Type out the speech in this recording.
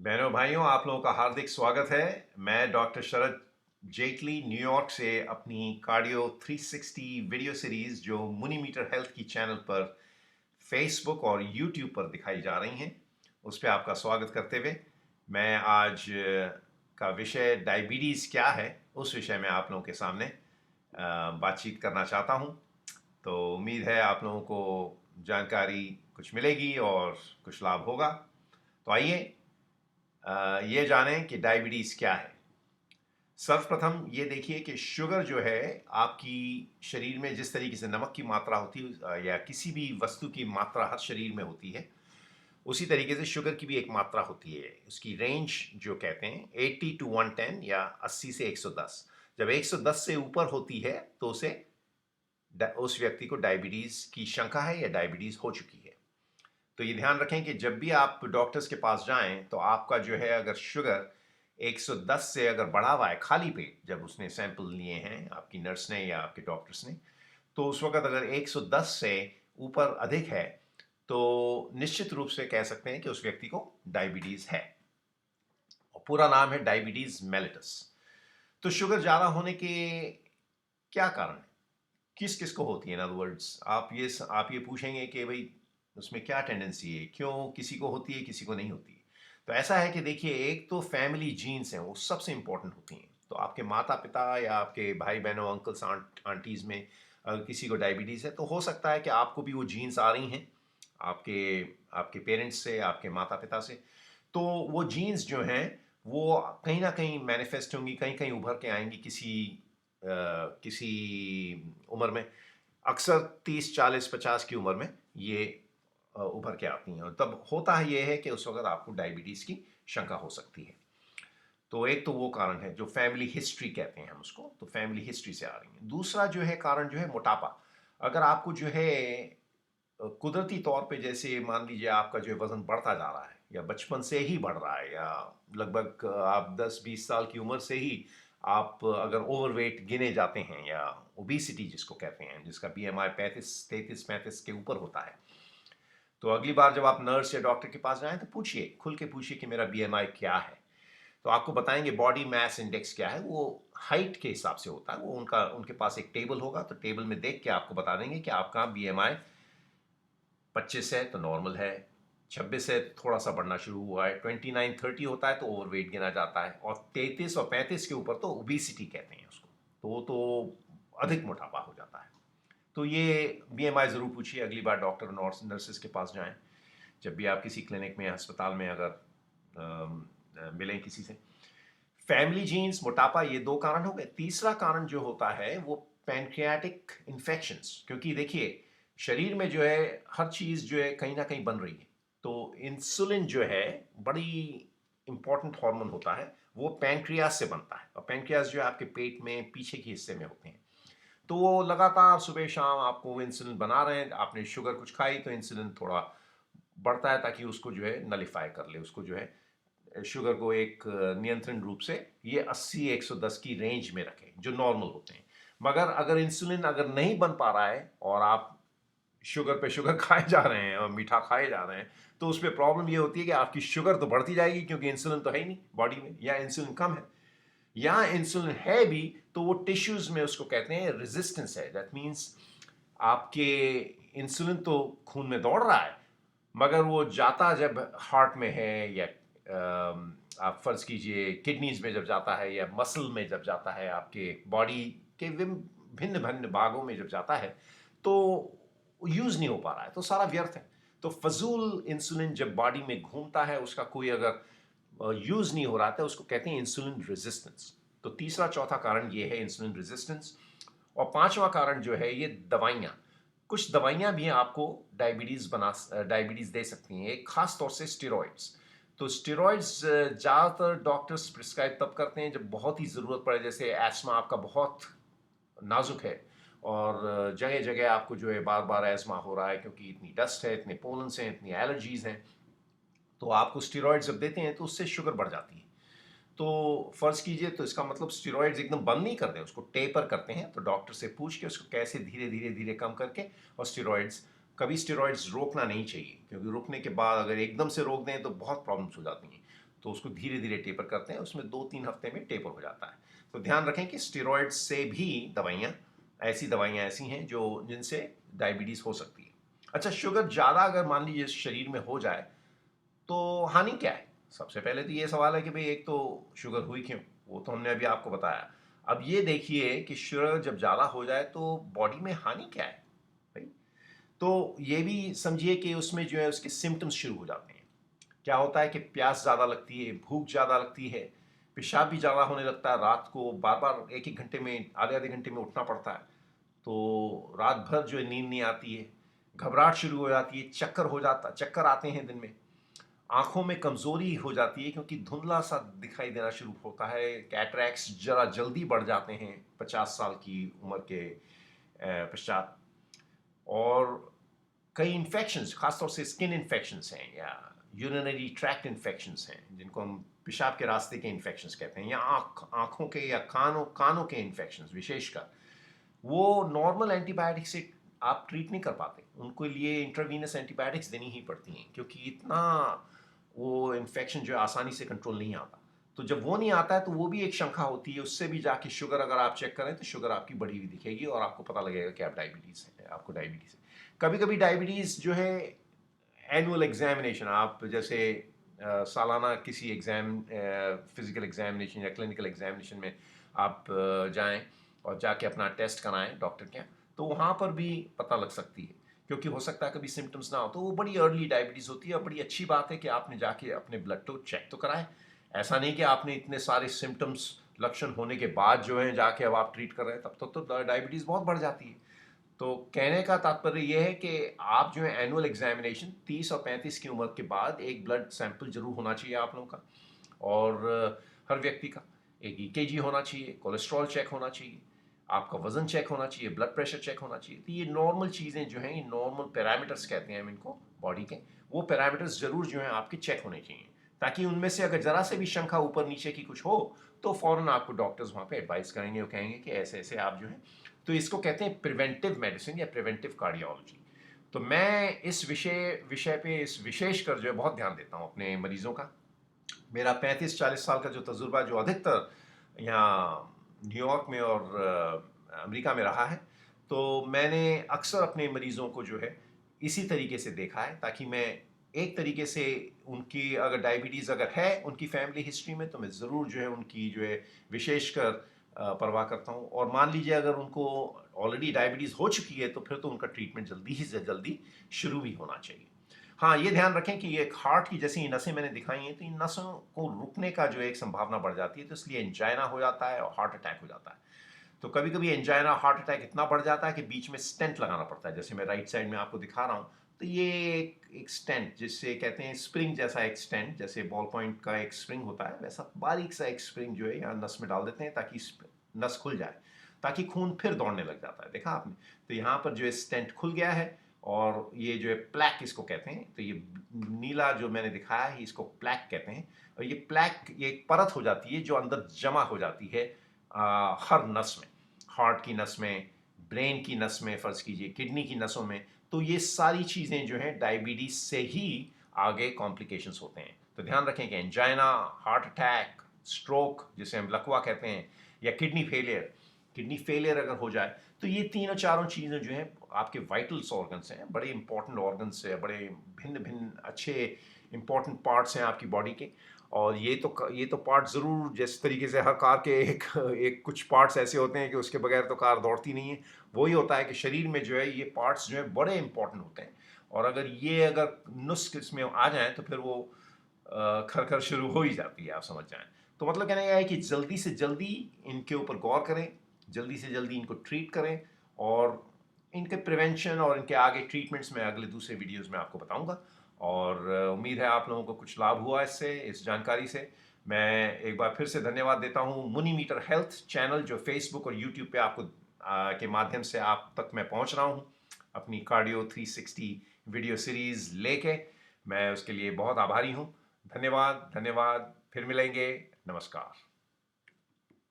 बहनों भाइयों, आप लोगों का हार्दिक स्वागत है। मैं डॉक्टर शरद जेटली न्यूयॉर्क से अपनी कार्डियो 360 वीडियो सीरीज जो मुनीमीटर हेल्थ की चैनल पर फेसबुक और यूट्यूब पर दिखाई जा रही हैं, उस पर आपका स्वागत करते हुए मैं आज का विषय डायबिटीज़ क्या है उस विषय में आप लोगों के सामने बातचीत करना चाहता हूं। तो उम्मीद है आप लोगों को जानकारी कुछ मिलेगी और कुछ लाभ होगा। तो आइए ये जानें कि डायबिटीज़ क्या है। सर्वप्रथम ये देखिए कि शुगर जो है आपकी शरीर में जिस तरीके से नमक की मात्रा होती है या किसी भी वस्तु की मात्रा हर शरीर में होती है, उसी तरीके से शुगर की भी एक मात्रा होती है। उसकी रेंज जो कहते हैं 80 टू 110 या 80 से 110। जब 110 से ऊपर होती है तो उस व्यक्ति को डायबिटीज़ की शंका है या डायबिटीज़ हो चुकी है। तो ये ध्यान रखें कि जब भी आप डॉक्टर्स के पास जाएं तो आपका जो है अगर शुगर 110 से अगर बढ़ा हुआ है खाली पेट, जब उसने सैंपल लिए हैं आपकी नर्स ने या आपके डॉक्टर्स ने, तो उस वक्त अगर 110 से ऊपर अधिक है तो निश्चित रूप से कह सकते हैं कि उस व्यक्ति को डायबिटीज़ है। और पूरा नाम है डायबिटीज़ मेलिटस। तो शुगर ज़्यादा होने के क्या कारण है, किस किस को होती है? इन अदर वर्ड्स आप ये पूछेंगे कि भाई उसमें क्या टेंडेंसी है, क्यों किसी को होती है किसी को नहीं होती है। तो ऐसा है कि देखिए, एक तो फैमिली जीन्स हैं, वो सबसे इंपॉर्टेंट होती हैं। तो आपके माता पिता या आपके भाई बहनों अंकल्स आंटीज में अगर किसी को डायबिटीज़ है तो हो सकता है कि आपको भी वो जीन्स आ रही हैं आपके आपके पेरेंट्स से, आपके माता पिता से। तो वो जीन्स जो हैं वो कहीं ना कहीं मैनिफेस्ट होंगी, कहीं कहीं उभर के आएंगी किसी उम्र में। अक्सर 30 40 50 की उम्र में ये उभर के आती हैं, और तब होता है ये है कि उस वक्त आपको डायबिटीज़ की शंका हो सकती है। तो एक तो वो कारण है जो फैमिली हिस्ट्री कहते हैं हम उसको, तो फैमिली हिस्ट्री से आ रही है। दूसरा जो है कारण जो है मोटापा। अगर आपको जो है कुदरती तौर पे, जैसे मान लीजिए आपका जो है वजन बढ़ता जा रहा है या बचपन से ही बढ़ रहा है, या लगभग आप 10 20 साल की उम्र से ही आप अगर ओवरवेट गिने जाते हैं, या ओबेसिटी जिसको कहते हैं, जिसका बीएमआई 35 33 35 के ऊपर होता है, तो अगली बार जब आप नर्स या डॉक्टर के पास जाएं तो पूछिए, खुल के पूछिए कि मेरा बीएमआई क्या है। तो आपको बताएंगे बॉडी मास इंडेक्स क्या है। वो हाइट के हिसाब से होता है, वो उनके पास एक टेबल होगा, तो टेबल में देख के आपको बता देंगे कि आपका बीएमआई 25 है तो नॉर्मल है, 26 है तो थोड़ा सा बढ़ना शुरू हुआ है, 29 30 होता है तो ओवरवेट गिना जाता है, और 33 और 35 के ऊपर तो ओबेसिटी कहते हैं उसको, तो वो तो अधिक मोटापा हो जाता है। तो ये बीएमआई ज़रूर पूछिए अगली बार डॉक्टर और नर्सेज के पास जाएं, जब भी आप किसी क्लिनिक में, अस्पताल में अगर मिलें किसी से। फैमिली जीन्स, मोटापा, ये दो कारण हो गए। तीसरा कारण जो होता है वो पैनक्रियाटिक इन्फेक्शंस, क्योंकि देखिए शरीर में जो है हर चीज़ जो है कहीं ना कहीं बन रही है। तो इंसुलिन जो है बड़ी इंपॉर्टेंट हार्मोन होता है, वो पैनक्रियास से बनता है, और पैनक्रियास जो है आपके पेट में पीछे के हिस्से में होते हैं। तो वो लगातार सुबह शाम आपको इंसुलिन बना रहे हैं। आपने शुगर कुछ खाई तो इंसुलिन थोड़ा बढ़ता है ताकि उसको जो है नलिफाई कर ले, उसको जो है शुगर को एक नियंत्रण रूप से ये 80 110 की रेंज में रखें जो नॉर्मल होते हैं। मगर अगर इंसुलिन अगर नहीं बन पा रहा है और आप शुगर पे शुगर खाए जा रहे हैं और मीठा खाए जा रहे हैं, तो उस पर प्रॉब्लम ये होती है कि आपकी शुगर तो बढ़ती जाएगी क्योंकि इंसुलिन तो है ही नहीं बॉडी में, या इंसुलिन कम है, या इंसुलिन है भी तो वो टिश्यूज में उसको कहते हैं रेजिस्टेंस है। दैट मीन्स आपके इंसुलिन तो खून में दौड़ रहा है, मगर वो जाता जब हार्ट में है, या आप फर्ज कीजिए किडनीज में जब जाता है, या मसल में जब जाता है, आपके बॉडी के भिन्न भिन्न भागों में जब जाता है, तो यूज नहीं हो पा रहा है, तो सारा व्यर्थ है। तो फजूल इंसुलिन जब बॉडी में घूमता है, उसका कोई अगर यूज नहीं हो रहा था, उसको कहते हैं इंसुलिन रेजिस्टेंस। तो तीसरा चौथा कारण ये है इंसुलिन रेजिस्टेंस। और पांचवा कारण जो है ये दवाइयाँ। कुछ दवाइयाँ भी आपको डायबिटीज़ दे सकती हैं, एक खास तौर से स्टेरॉइड्स। तो स्टेरॉइड्स ज़्यादातर डॉक्टर्स प्रिस्क्राइब तब करते हैं जब बहुत ही ज़रूरत पड़े, जैसे एस्मा आपका बहुत नाजुक है और जगह जगह आपको जो है बार बार एस्मा हो रहा है क्योंकि इतनी डस्ट है, इतने पोलन्स हैं, इतनी एलर्जीज हैं, तो आपको स्टेरॉइड्स जब देते हैं तो उससे शुगर बढ़ जाती है। तो फर्ज कीजिए, तो इसका मतलब स्टेरॉइड्स एकदम बंद नहीं करते, उसको टेपर करते हैं। तो डॉक्टर से पूछ के उसको कैसे धीरे धीरे धीरे कम करके, और कभी स्टेरॉइड्स रोकना नहीं चाहिए, क्योंकि रोकने के बाद अगर एकदम से रोक दें तो बहुत प्रॉब्लम्स हो जाती हैं। तो उसको धीरे धीरे टेपर करते हैं, उसमें 2-3 हफ्ते में टेपर हो जाता है। तो ध्यान रखें कि स्टेरॉइड से भी ऐसी दवाइयाँ ऐसी हैं जो जिनसे डायबिटीज़ हो सकती है। अच्छा, शुगर ज़्यादा अगर मान लीजिए शरीर में हो जाए तो हानि क्या है? सबसे पहले तो ये सवाल है कि भई एक तो शुगर हुई क्यों? वो तो हमने अभी आपको बताया। अब ये देखिए कि शुगर जब ज़्यादा हो जाए तो बॉडी में हानि क्या है? भई, तो ये भी समझिए कि उसमें जो है उसके सिम्पटम्स शुरू हो जाते हैं। क्या होता है कि प्यास ज़्यादा लगती है, भूख ज़्यादा लगती है, पेशाब भी ज़्यादा होने लगता है, रात को बार-बार 1-1 घंटे में, आधे-आधे घंटे में उठना पड़ता है। तो रात भर जो है नींद नहीं आती है, घबराहट शुरू हो जाती है, चक्कर आते हैं दिन में। आँखों में कमज़ोरी हो जाती है क्योंकि धुंधला-सा दिखाई देना शुरू होता है, कैटरैक्ट्स ज़रा जल्दी बढ़ जाते हैं 50 साल की उम्र के पश्चात। और कई इन्फेक्शंस, खासतौर से स्किन इन्फेक्शंस हैं या यूरिनरी ट्रैक्ट इन्फेक्शंस हैं, जिनको हम पेशाब के रास्ते के इन्फेक्शंस कहते हैं, या आँखों के या कानों के इन्फेक्शंस विशेषकर, वो नॉर्मल एंटीबायोटिक से आप ट्रीट नहीं कर पाते। उनके लिए इंट्रावीनस एंटीबायोटिक्स देनी ही पड़ती हैं क्योंकि इतना वो इन्फेक्शन जो है आसानी से कंट्रोल नहीं आता। तो जब वो नहीं आता है तो वो भी एक शंका होती है, उससे भी जाके शुगर अगर आप चेक करें तो शुगर आपकी बढ़ी हुई दिखेगी और आपको पता लगेगा कि आपको डायबिटीज़ है। कभी-कभी डायबिटीज़ जो है एनुअल एग्जामिनेशन, आप जैसे सालाना किसी फिजिकल एग्जामिनेशन या क्लिनिकल एग्जामिनेशन में आप जाएं और जाके अपना टेस्ट कराएं डॉक्टर के यहाँ, तो वहाँ पर भी पता लग सकती है क्योंकि हो सकता है कभी सिम्टम्स ना हो, तो वो बड़ी अर्ली डायबिटीज़ होती है और बड़ी अच्छी बात है कि आपने जाके अपने ब्लड तो चेक तो कराएं। ऐसा नहीं कि आपने इतने सारे सिम्टम्स लक्षण होने के बाद जो है जाके अब आप ट्रीट कर रहे हैं, तब तक तो डायबिटीज़ बहुत बढ़ जाती है। तो कहने का तात्पर्य यह है कि आप जो है एनुअल एग्जामिनेशन 30 और 35 की उम्र के बाद एक ब्लड सैंपल जरूर होना चाहिए आप लोगों का, और हर व्यक्ति का एक ईकेजी होना चाहिए, कोलेस्ट्रॉल चेक होना चाहिए, आपका वजन चेक होना चाहिए, ब्लड प्रेशर चेक होना चाहिए। तो ये नॉर्मल चीज़ें जो हैं, ये नॉर्मल पैरामीटर्स कहते हैं हम इनको बॉडी के, वो पैरामीटर्स जरूर जो हैं आपके चेक होने चाहिए, ताकि उनमें से अगर जरा से भी शंका ऊपर नीचे की कुछ हो तो फौरन आपको डॉक्टर्स वहाँ पे एडवाइस करेंगे और कहेंगे कि ऐसे ऐसे आप जो है। तो इसको कहते हैं प्रिवेंटिव मेडिसिन या प्रिवेंटिव कार्डियोलॉजी। तो मैं इस विषय विषय पे इस विशेषकर जो है बहुत ध्यान देता हूँ अपने मरीजों का। मेरा 35-40 साल का जो तजुर्बा जो अधिकतर यहाँ न्यूयॉर्क में और अमेरिका में रहा है, तो मैंने अक्सर अपने मरीजों को जो है इसी तरीके से देखा है, ताकि मैं एक तरीके से उनकी अगर डायबिटीज़ अगर है उनकी फैमिली हिस्ट्री में, तो मैं ज़रूर जो है उनकी जो है विशेषकर परवाह करता हूँ। और मान लीजिए अगर उनको ऑलरेडी डायबिटीज़ हो चुकी है तो फिर तो उनका ट्रीटमेंट जल्दी ही से जल्दी शुरू भी होना चाहिए। हाँ, ये ध्यान रखें कि ये एक हार्ट की जैसी नसें मैंने दिखाई हैं, तो इन नसों को रुकने का जो एक संभावना बढ़ जाती है, तो इसलिए एंजाइना हो जाता है और हार्ट अटैक हो जाता है। तो कभी-कभी एंजाइना हार्ट अटैक इतना बढ़ जाता है कि बीच में स्टेंट लगाना पड़ता है, जैसे मैं राइट साइड में आपको दिखा रहा हूँ। तो ये एक स्टेंट, जिससे कहते हैं स्प्रिंग जैसा एक स्टेंट, जैसे बॉल पॉइंट का एक स्प्रिंग होता है, वैसा बारीक सा एक स्प्रिंग जो है यहाँ नस में डाल देते हैं ताकि नस खुल जाए, ताकि खून फिर दौड़ने लग जाता है। देखा आपने? तो यहाँ पर जो है स्टेंट खुल गया है और ये जो है प्लैक इसको कहते हैं। तो ये नीला जो मैंने दिखाया है इसको प्लैक कहते हैं। और ये प्लैक ये एक परत हो जाती है जो अंदर जमा हो जाती है हर नस में, हार्ट की नस में, ब्रेन की नस में, फ़र्ज़ कीजिए किडनी की नसों में। तो ये सारी चीज़ें जो हैं डायबिटीज़ से ही आगे कॉम्प्लिकेशंस होते हैं। तो ध्यान रखें कि एंजाइना, हार्ट अटैक, स्ट्रोक जिसे हम लकवा कहते हैं, या किडनी फेलियर अगर हो जाए, तो ये तीनों चारों चीज़ें जो हैं आपके वाइटल्स ऑर्गन्स हैं, बड़े इंपॉर्टेंट ऑर्गन्स हैं, बड़े भिन्न भिन्न अच्छे इंपॉर्टेंट पार्ट्स हैं आपकी बॉडी के। और ये तो पार्ट ज़रूर, जिस तरीके से हर कार के एक एक कुछ पार्ट्स ऐसे होते हैं कि उसके बगैर तो कार दौड़ती नहीं है, वही होता है कि शरीर में जो है ये पार्ट्स जो है बड़े इंपॉर्टेंट होते हैं। और अगर नुस्ख इसमें आ जाए तो फिर वो खर शुरू हो ही जाती है, आप समझ जाएं। तो मतलब कहने का है कि जल्दी से जल्दी इनके ऊपर गौर करें, जल्दी से जल्दी इनको ट्रीट करें, और इनके प्रिवेंशन और इनके आगे ट्रीटमेंट्स में अगले दूसरे वीडियोस में आपको बताऊंगा। और उम्मीद है आप लोगों को कुछ लाभ हुआ इससे, इस जानकारी से। मैं एक बार फिर से धन्यवाद देता हूँ मुनि मीटर हेल्थ चैनल, जो फेसबुक और यूट्यूब पे आपको के माध्यम से आप तक मैं पहुँच रहा हूँ अपनी कार्डियो 360 वीडियो सीरीज़ लेके। मैं उसके लिए बहुत आभारी हूँ। धन्यवाद, धन्यवाद। फिर मिलेंगे। नमस्कार।